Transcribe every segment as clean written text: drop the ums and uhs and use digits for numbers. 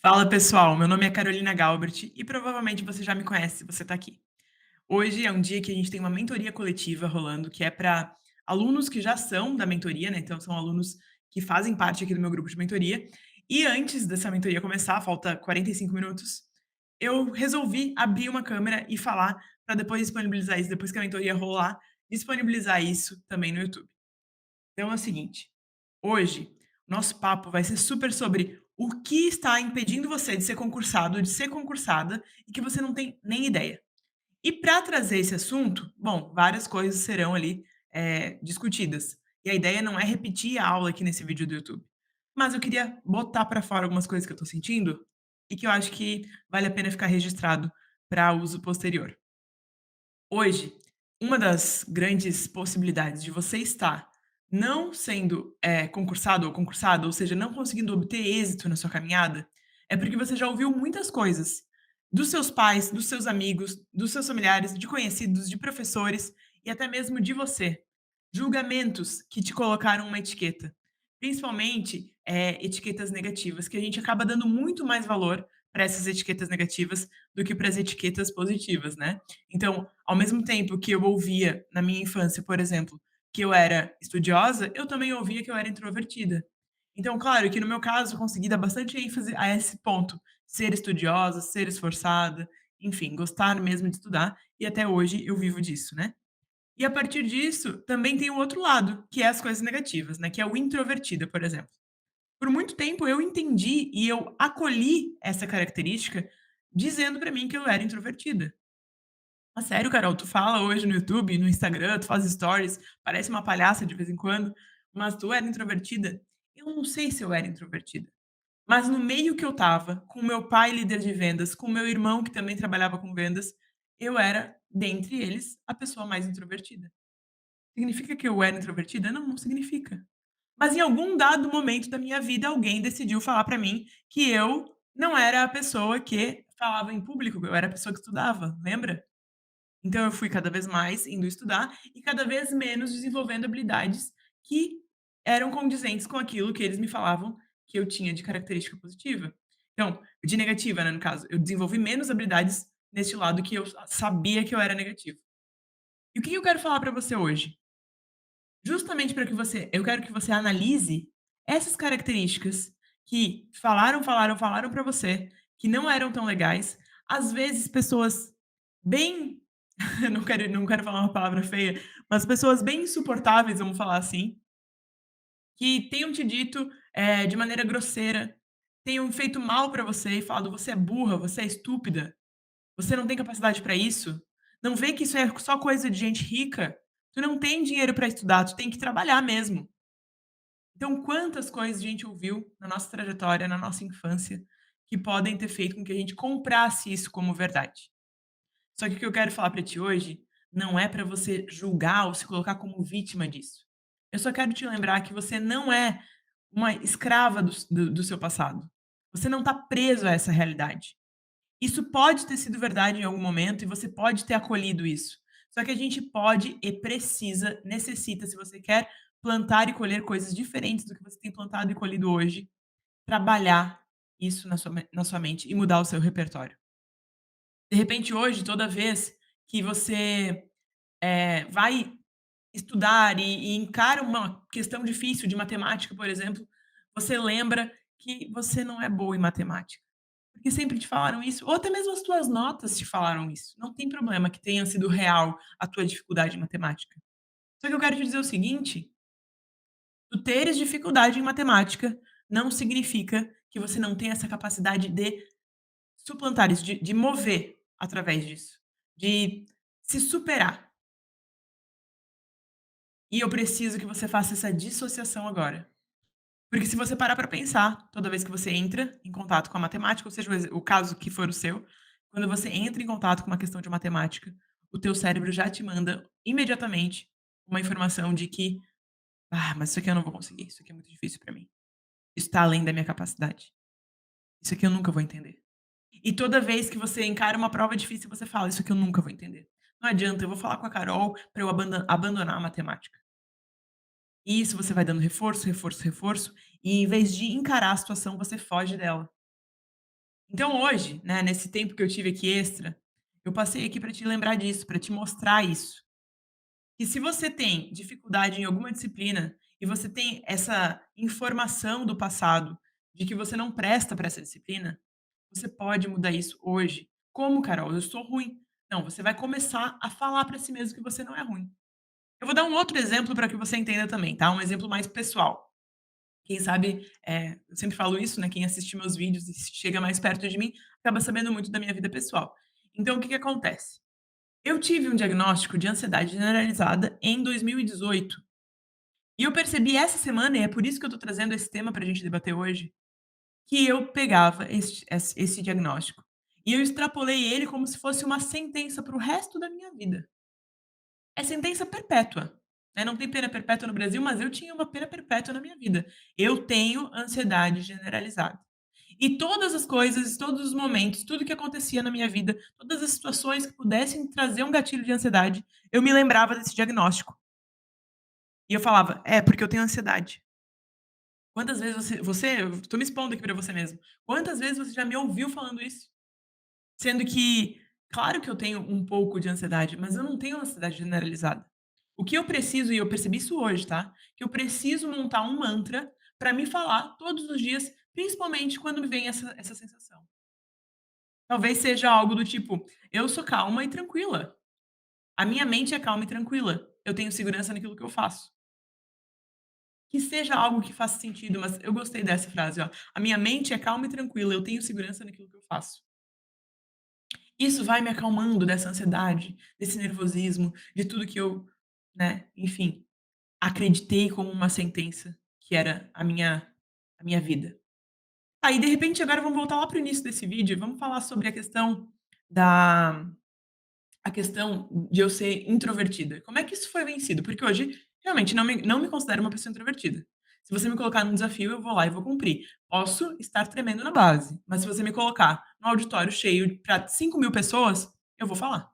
Fala pessoal, meu nome é Carolina Galbert e provavelmente você já me conhece se você está aqui. Hoje é um dia que a gente tem uma mentoria coletiva rolando, que é para alunos que já são da mentoria, né? Então são alunos que fazem parte aqui do meu grupo de mentoria. E antes dessa mentoria começar, falta 45 minutos, eu resolvi abrir uma câmera e falar para depois disponibilizar isso, depois que a mentoria rolar, disponibilizar isso também no YouTube. Então é o seguinte, hoje nosso papo vai ser super sobre o que está impedindo você de ser concursado, de ser concursada e que você não tem nem ideia. E para trazer esse assunto, bom, várias coisas serão ali discutidas. E a ideia não é repetir a aula aqui nesse vídeo do YouTube, mas eu queria botar para fora algumas coisas que eu estou sentindo e que eu acho que vale a pena ficar registrado para uso posterior. Hoje, uma das grandes possibilidades de você estar não sendo, concursado ou concursada, ou seja, não conseguindo obter êxito na sua caminhada, é porque você já ouviu muitas coisas dos seus pais, dos seus amigos, dos seus familiares, de conhecidos, de professores e até mesmo de você. Julgamentos que te colocaram uma etiqueta, principalmente, etiquetas negativas, que a gente acaba dando muito mais valor para essas etiquetas negativas do que para as etiquetas positivas, né. Então, ao mesmo tempo que eu ouvia na minha infância, por exemplo, que eu era estudiosa, eu também ouvia que eu era introvertida. Então, claro que no meu caso eu consegui dar bastante ênfase a esse ponto, ser estudiosa, ser esforçada, enfim, gostar mesmo de estudar, e até hoje eu vivo disso, né. E a partir disso, também tem o outro lado, que é as coisas negativas, né, que é o introvertida, por exemplo. Por muito tempo eu entendi e eu acolhi essa característica, dizendo pra mim que eu era introvertida. "Ah, sério, Carol? Tu fala hoje no YouTube, no Instagram, tu faz stories, parece uma palhaça de vez em quando, mas tu era introvertida?" Eu não sei se eu era introvertida, mas no meio que eu estava, com meu pai líder de vendas, com meu irmão que também trabalhava com vendas, eu era, dentre eles, a pessoa mais introvertida. Significa que eu era introvertida? Não, não significa. Mas em algum dado momento da minha vida, alguém decidiu falar pra mim que eu não era a pessoa que falava em público, eu era a pessoa que estudava, lembra? Então eu fui cada vez mais indo estudar e cada vez menos desenvolvendo habilidades que eram condizentes com aquilo que eles me falavam que eu tinha de característica positiva. Então, de negativa, né, no caso, eu desenvolvi menos habilidades neste lado que eu sabia que eu era negativo. E o que eu quero falar pra você hoje? Justamente para que você eu quero que você analise essas características que falaram para você, que não eram tão legais. Às vezes pessoas bem não quero falar uma palavra feia, mas pessoas bem insuportáveis, vamos falar assim, que tenham te dito, de maneira grosseira, tenham feito mal para você e falado: "Você é burra, você é estúpida, você não tem capacidade para isso. Não vê que isso é só coisa de gente rica? Tu não tem dinheiro para estudar, tu tem que trabalhar mesmo". Então, quantas coisas a gente ouviu na nossa trajetória, na nossa infância, que podem ter feito com que a gente comprasse isso como verdade. Só que o que eu quero falar para ti hoje não é para você julgar ou se colocar como vítima disso. Eu só quero te lembrar que você não é uma escrava do seu passado. Você não está preso a essa realidade. Isso pode ter sido verdade em algum momento e você pode ter acolhido isso. Só que a gente pode e precisa, necessita, se você quer plantar e colher coisas diferentes do que você tem plantado e colhido hoje, trabalhar isso na sua mente e mudar o seu repertório. De repente, hoje, toda vez que você, vai estudar e encara uma questão difícil de matemática, por exemplo, você lembra que você não é boa em matemática. Porque sempre te falaram isso, ou até mesmo as tuas notas te falaram isso. Não tem problema que tenha sido real a tua dificuldade em matemática. Só que eu quero te dizer o seguinte, tu teres dificuldade em matemática não significa que você não tem essa capacidade de suplantar isso, de mover através disso, de se superar. E eu preciso que você faça essa dissociação agora. Porque se você parar para pensar, toda vez que você entra em contato com a matemática, ou seja, o caso que for o seu, quando você entra em contato com uma questão de matemática, o teu cérebro já te manda imediatamente uma informação de que: "Ah, mas isso aqui eu não vou conseguir, isso aqui é muito difícil para mim. Isso está além da minha capacidade. Isso aqui eu nunca vou entender". E toda vez que você encara uma prova difícil, você fala: "Isso aqui eu nunca vou entender. Não adianta, eu vou falar com a Carol para eu abandonar a matemática". E isso você vai dando reforço, reforço, reforço, e em vez de encarar a situação, você foge dela. Então hoje, né, nesse tempo que eu tive aqui extra, eu passei aqui para te lembrar disso, para te mostrar isso. Que se você tem dificuldade em alguma disciplina e você tem essa informação do passado de que você não presta para essa disciplina, você pode mudar isso hoje. Como, Carol? Eu sou ruim. Não, você vai começar a falar para si mesmo que você não é ruim. Eu vou dar um outro exemplo para que você entenda também, tá? Um exemplo mais pessoal. Quem sabe, eu sempre falo isso, né? Quem assiste meus vídeos e chega mais perto de mim acaba sabendo muito da minha vida pessoal. Então, o que que acontece? Eu tive um diagnóstico de ansiedade generalizada em 2018. E eu percebi essa semana, e é por isso que eu tô trazendo esse tema pra gente debater hoje, que eu pegava esse diagnóstico e eu extrapolei ele como se fosse uma sentença para o resto da minha vida. É sentença perpétua, né, não tem pena perpétua no Brasil, mas eu tinha uma pena perpétua na minha vida. Eu tenho ansiedade generalizada. E todas as coisas, todos os momentos, tudo que acontecia na minha vida, todas as situações que pudessem trazer um gatilho de ansiedade, eu me lembrava desse diagnóstico. E eu falava: "É, porque eu tenho ansiedade". Quantas vezes eu tô me expondo aqui pra você mesmo. Quantas vezes você já me ouviu falando isso? Sendo que, claro que eu tenho um pouco de ansiedade, mas eu não tenho ansiedade generalizada. O que eu preciso, e eu percebi isso hoje, tá? Que eu preciso montar um mantra pra me falar todos os dias, principalmente quando me vem essa sensação. Talvez seja algo do tipo: "Eu sou calma e tranquila. A minha mente é calma e tranquila. Eu tenho segurança naquilo que eu faço". Que seja algo que faça sentido, mas eu gostei dessa frase, ó: "A minha mente é calma e tranquila, eu tenho segurança naquilo que eu faço". Isso vai me acalmando dessa ansiedade, desse nervosismo, de tudo que eu, né, enfim, acreditei como uma sentença que era a minha vida. Aí, de repente, agora vamos voltar lá para o início desse vídeo e vamos falar sobre da a questão de eu ser introvertida. Como é que isso foi vencido? Porque hoje, realmente, não me considero uma pessoa introvertida. Se você me colocar num desafio, eu vou lá e vou cumprir. Posso estar tremendo na base, mas se você me colocar num auditório cheio para 5.000 pessoas, eu vou falar.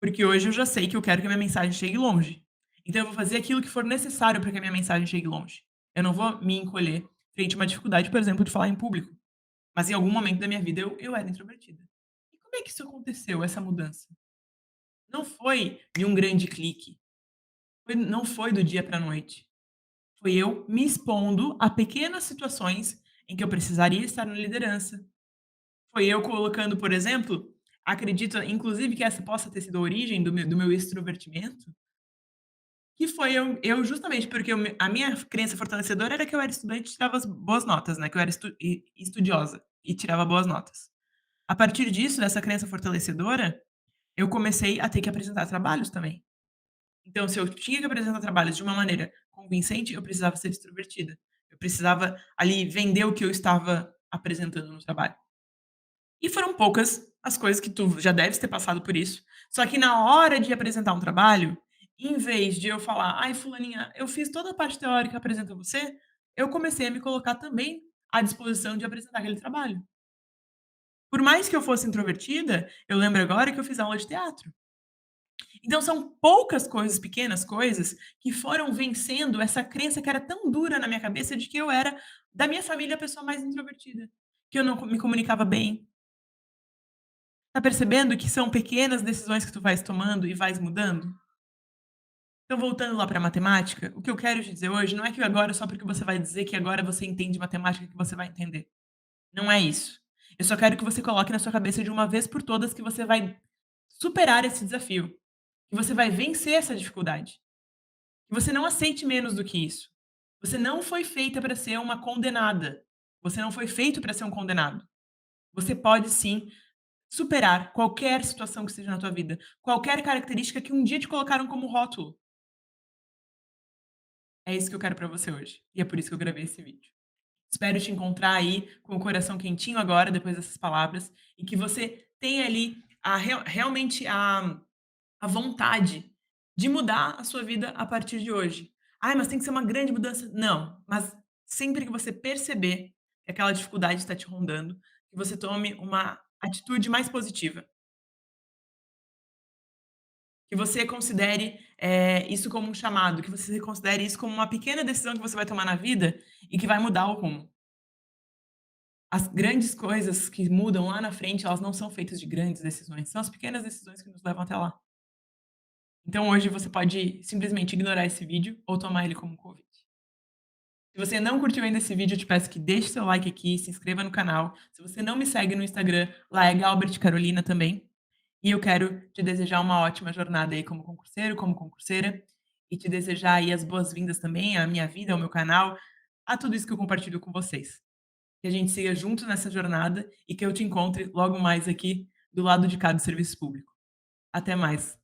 Porque hoje eu já sei que eu quero que a minha mensagem chegue longe. Então eu vou fazer aquilo que for necessário para que a minha mensagem chegue longe. Eu não vou me encolher frente a uma dificuldade, por exemplo, de falar em público. Mas em algum momento da minha vida eu era introvertida. E como é que isso aconteceu, essa mudança? Não foi de um grande clique, não foi do dia para a noite. Foi eu me expondo a pequenas situações em que eu precisaria estar na liderança. Foi eu colocando, por exemplo, acredito inclusive que essa possa ter sido a origem do meu extrovertimento, que foi eu justamente porque a minha crença fortalecedora era que eu era estudante e tirava as boas notas, né, que eu era estudiosa e tirava boas notas. A partir disso, dessa crença fortalecedora, eu comecei a ter que apresentar trabalhos também. Então, se eu tinha que apresentar trabalhos de uma maneira convincente, eu precisava ser extrovertida. Eu precisava ali vender o que eu estava apresentando no trabalho. E foram poucas as coisas que tu já deves ter passado por isso. Só que na hora de apresentar um trabalho, em vez de eu falar: "Ai, fulaninha, eu fiz toda a parte teórica, apresenta você", eu comecei a me colocar também à disposição de apresentar aquele trabalho. Por mais que eu fosse introvertida, eu lembro agora que eu fiz aula de teatro. Então são poucas coisas, pequenas coisas, que foram vencendo essa crença que era tão dura na minha cabeça de que eu era, da minha família, a pessoa mais introvertida, que eu não me comunicava bem. Tá percebendo que são pequenas decisões que tu vais tomando e vais mudando? Então voltando lá para matemática, o que eu quero te dizer hoje não é que agora só porque você vai dizer que agora você entende matemática que você vai entender. Não é isso. Eu só quero que você coloque na sua cabeça de uma vez por todas que você vai superar esse desafio, que você vai vencer essa dificuldade. Que você não aceite menos do que isso. Você não foi feita para ser uma condenada. Você não foi feito para ser um condenado. Você pode sim superar qualquer situação que seja na tua vida, qualquer característica que um dia te colocaram como rótulo. É isso que eu quero para você hoje. E é por isso que eu gravei esse vídeo. Espero te encontrar aí com o coração quentinho agora, depois dessas palavras, e que você tenha ali realmente a vontade de mudar a sua vida a partir de hoje. "Ai, mas tem que ser uma grande mudança". Não, mas sempre que você perceber que aquela dificuldade está te rondando, que você tome uma atitude mais positiva, que você considere, isso como um chamado, que você considere isso como uma pequena decisão que você vai tomar na vida e que vai mudar o rumo. As grandes coisas que mudam lá na frente, elas não são feitas de grandes decisões, são as pequenas decisões que nos levam até lá. Então hoje você pode simplesmente ignorar esse vídeo ou tomar ele como um convite. Se você não curtiu ainda esse vídeo, eu te peço que deixe seu like aqui, se inscreva no canal. Se você não me segue no Instagram, lá é Galbert Carolina também. E eu quero te desejar uma ótima jornada aí como concurseiro, como concurseira, e te desejar aí as boas-vindas também à minha vida, ao meu canal, a tudo isso que eu compartilho com vocês. Que a gente siga junto nessa jornada e que eu te encontre logo mais aqui do lado de cá do serviço público. Até mais.